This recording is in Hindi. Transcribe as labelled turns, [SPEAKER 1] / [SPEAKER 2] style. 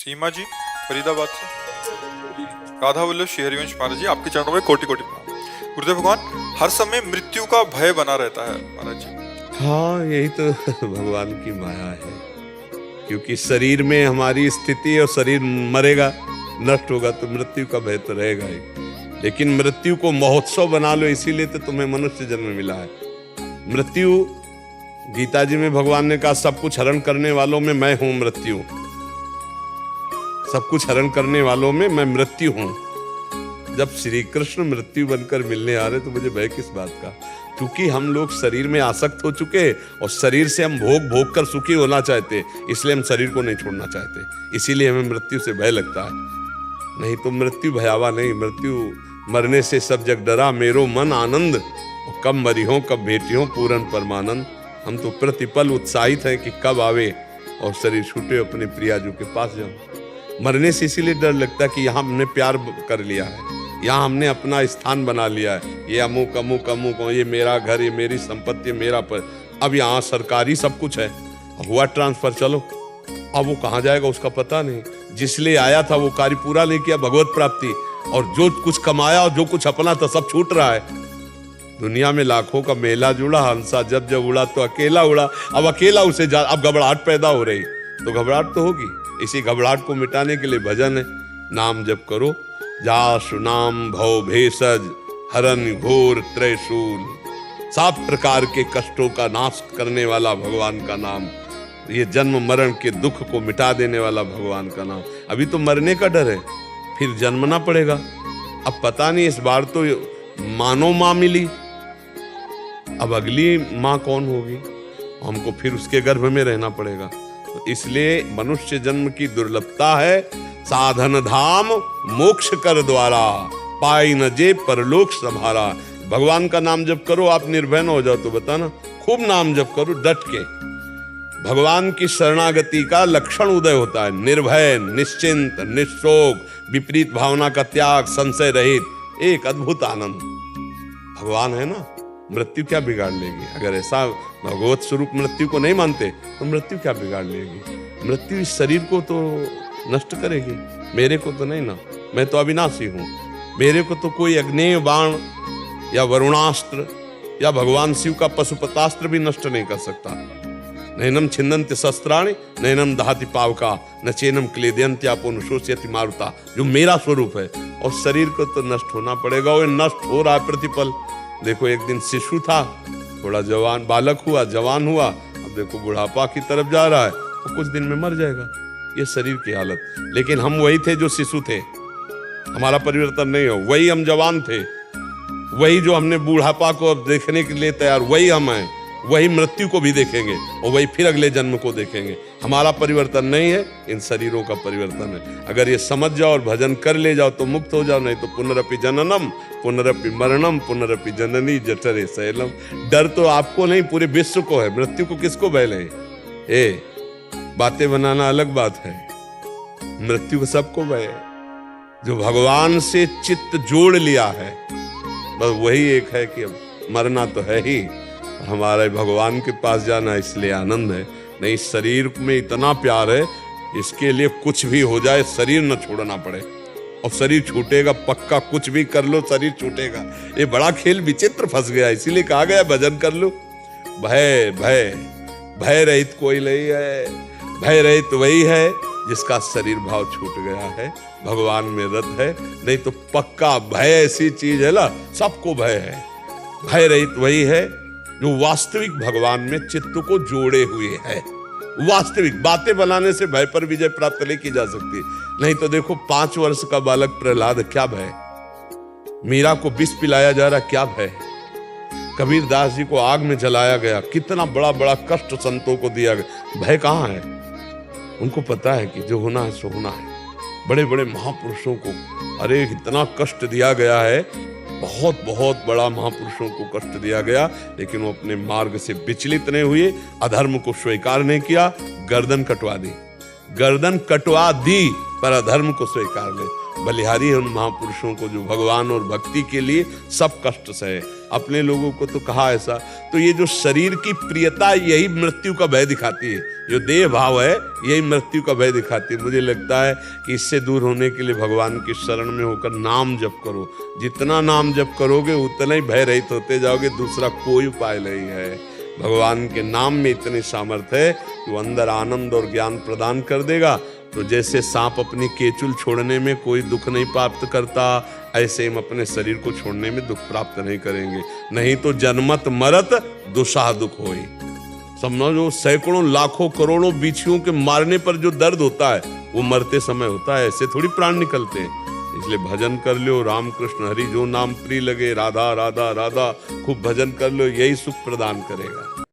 [SPEAKER 1] सीमा जी फरीदाबाद से। राधा वल्लभ श्री हरिवंश महाराज जी, आपके चरणों में कोटि कोटि प्रणाम। गुरुदेव भगवान, हर समय मृत्यु का भय बना रहता है महाराज जी।
[SPEAKER 2] हाँ, यही तो भगवान की माया है, क्योंकि शरीर में हमारी स्थिति और शरीर मरेगा, नष्ट होगा तो मृत्यु का भय तो रहेगा ही। लेकिन मृत्यु को महोत्सव बना लो, इसीलिए तो तुम्हें मनुष्य जन्म मिला है। मृत्यु, गीता जी में भगवान ने कहा सब कुछ हरण करने वालों में मैं हूं मृत्यु, सब कुछ हरण करने वालों में मैं मृत्यु हूं। जब श्री कृष्ण मृत्यु बनकर मिलने आ रहे तो मुझे भय किस बात का, क्योंकि हम लोग शरीर में आसक्त हो चुके और शरीर से हम भोग भोग कर सुखी होना चाहते, इसलिए हम शरीर को नहीं छोड़ना चाहते, इसीलिए हमें मृत्यु से भय लगता है। नहीं तो मृत्यु भयावा नहीं, मृत्यु मरने से सब जग डरा, मेरो मन आनंद, और कब मरी हो कब भेटी हो पूरन परमानंद। हम तो प्रतिपल उत्साहित हैं कि कब आवे और शरीर छूटे, अपने प्रियाजू के पास जाओ। मरने से इसीलिए डर लगता है कि यहाँ हमने प्यार कर लिया है, यहाँ हमने अपना स्थान बना लिया है, ये अमुक अमुक अमुक, ये मेरा घर, ये मेरी संपत्ति, मेरा पर। अब यहाँ सरकारी सब कुछ है, हुआ ट्रांसफर, चलो अब वो कहाँ जाएगा उसका पता नहीं। जिसलिए आया था वो कार्य पूरा नहीं किया, भगवत प्राप्ति, और जो कुछ कमाया और जो कुछ अपना था सब छूट रहा है। दुनिया में लाखों का मेला जुड़ा, हंसा जब जब उड़ा तो अकेला उड़ा। अब अकेला उसे अब घबराहट पैदा हो रही, तो घबराहट तो होगी। इसी घबराहट को मिटाने के लिए भजन है, नाम जप करो। जासु नाम भव भेषज हरन घोर त्रैशूल, 7 प्रकार के कष्टों का नाश करने वाला भगवान का नाम, ये जन्म मरण के दुख को मिटा देने वाला भगवान का नाम। अभी तो मरने का डर है, फिर जन्मना पड़ेगा। अब पता नहीं इस बार तो मानो माँ मिली, अब अगली माँ कौन होगी, हमको फिर उसके गर्भ में रहना पड़ेगा। तो इसलिए मनुष्य जन्म की दुर्लभता है, साधन धाम मोक्ष कर द्वारा, पाई न जे परलोक संभारा। भगवान का नाम जप करो, आप निर्भय न हो जाओ तो बताना, खूब नाम जप करो डट के। भगवान की शरणागति का लक्षण उदय होता है, निर्भय, निश्चिंत, निशोक, विपरीत भावना का त्याग, संशय रहित, एक अद्भुत आनंद। भगवान है ना, मृत्यु क्या बिगाड़ लेगी। अगर ऐसा भगवत स्वरूप मृत्यु को नहीं मानते तो मृत्यु क्या बिगाड़ लेगी। मृत्यु इस शरीर को तो नष्ट करेगी, मेरे को तो नहीं ना, मैं तो अविनाशी हूं। मेरे को तो कोई अग्नेय बाण या वरुणास्त्र या भगवान शिव का पशुपतास्त्र भी नष्ट नहीं कर सकता। नैनम छिन्दन्ति शस्त्राणि नैनम दहति पावका न चैनम क्लेदयन्त्यापो शोष्यति मारुता, जो मेरा स्वरूप है। और शरीर को तो नष्ट होना पड़ेगा, वो नष्ट हो रहा है प्रतिपल। देखो एक दिन शिशु था, थोड़ा जवान बालक हुआ, जवान हुआ, अब देखो बुढ़ापा की तरफ जा रहा है, तो कुछ दिन में मर जाएगा। ये शरीर की हालत। लेकिन हम वही थे जो शिशु थे, हमारा परिवर्तन नहीं हो। वही हम जवान थे, वही जो हमने बुढ़ापा को अब देखने के लिए तैयार, वही हम हैं। वही मृत्यु को भी देखेंगे और वही फिर अगले जन्म को देखेंगे। हमारा परिवर्तन नहीं है, इन शरीरों का परिवर्तन है। अगर ये समझ जाओ और भजन कर ले जाओ तो मुक्त हो जाओ, नहीं तो पुनरपि जननम पुनरपि मरणम पुनरपि जननी जठरे शैलम। डर तो आपको नहीं, पूरे विश्व को है। मृत्यु को किसको भय है? बातें बनाना अलग बात है, मृत्यु को सबको भय है। जो भगवान से चित्त जोड़ लिया है, बस वही एक है कि अब मरना तो है ही, हमारे भगवान के पास जाना, इसलिए आनंद है। नहीं, शरीर में इतना प्यार है, इसके लिए कुछ भी हो जाए शरीर न छोड़ना पड़े। और शरीर छूटेगा पक्का, कुछ भी कर लो शरीर छूटेगा। ये बड़ा खेल विचित्र फंस गया, इसीलिए कहा गया भजन कर लो। भय भय भय रहित कोई नहीं है, भय रहित वही है जिसका शरीर भाव छूट गया है, भगवान में रत है। नहीं तो पक्का भय ऐसी चीज है ना, सबको भय है। भय रहित वही है जो वास्तविक भगवान में चित्त को जोड़े हुए है। वास्तविक बातें बनाने से भय पर विजय प्राप्त नहीं की जा सकती। नहीं तो देखो 5 वर्ष का बालक प्रहलाद, क्या भय। मीरा को विष पिलाया जा रहा, क्या भय। कबीर दास जी को आग में जलाया गया, कितना बड़ा बड़ा कष्ट संतों को दिया गया, भय कहाँ है। उनको पता है कि जो होना है सो होना है। बड़े बड़े महापुरुषों को अरे इतना कष्ट दिया गया है, बहुत बहुत बड़ा महापुरुषों को कष्ट दिया गया, लेकिन वो अपने मार्ग से विचलित नहीं हुए, अधर्म को स्वीकार नहीं किया, गर्दन कटवा दी। गर्दन कटवा दी पर अधर्म को स्वीकार ले। बलिहारी है उन महापुरुषों को जो भगवान और भक्ति के लिए सब कष्ट सहे। अपने लोगों को तो कहा ऐसा। तो ये जो शरीर की प्रियता यही मृत्यु का भय दिखाती है, जो देह भाव है यही मृत्यु का भय दिखाती है। मुझे लगता है कि इससे दूर होने के लिए भगवान की शरण में होकर नाम जप करो। जितना नाम जप करोगे उतना ही भय रहित होते जाओगे, दूसरा कोई उपाय नहीं है। भगवान के नाम में इतनी सामर्थ्य है कि वो अंदर आनंद और ज्ञान प्रदान कर देगा। तो जैसे सांप अपनी केचुल छोड़ने में कोई दुख नहीं प्राप्त करता, ऐसे हम अपने शरीर को छोड़ने में दुख प्राप्त नहीं करेंगे। नहीं तो जन्मत मरत दुसाह दुख होई। समझो सैकड़ों लाखों करोड़ों बिच्छुओं के मारने पर जो दर्द होता है वो मरते समय होता है, ऐसे थोड़ी प्राण निकलते हैं। इसलिए भजन कर लो, राम कृष्ण हरि जो नाम प्रिय लगे, राधा राधा राधा, खूब भजन कर लो, यही सुख प्रदान करेगा।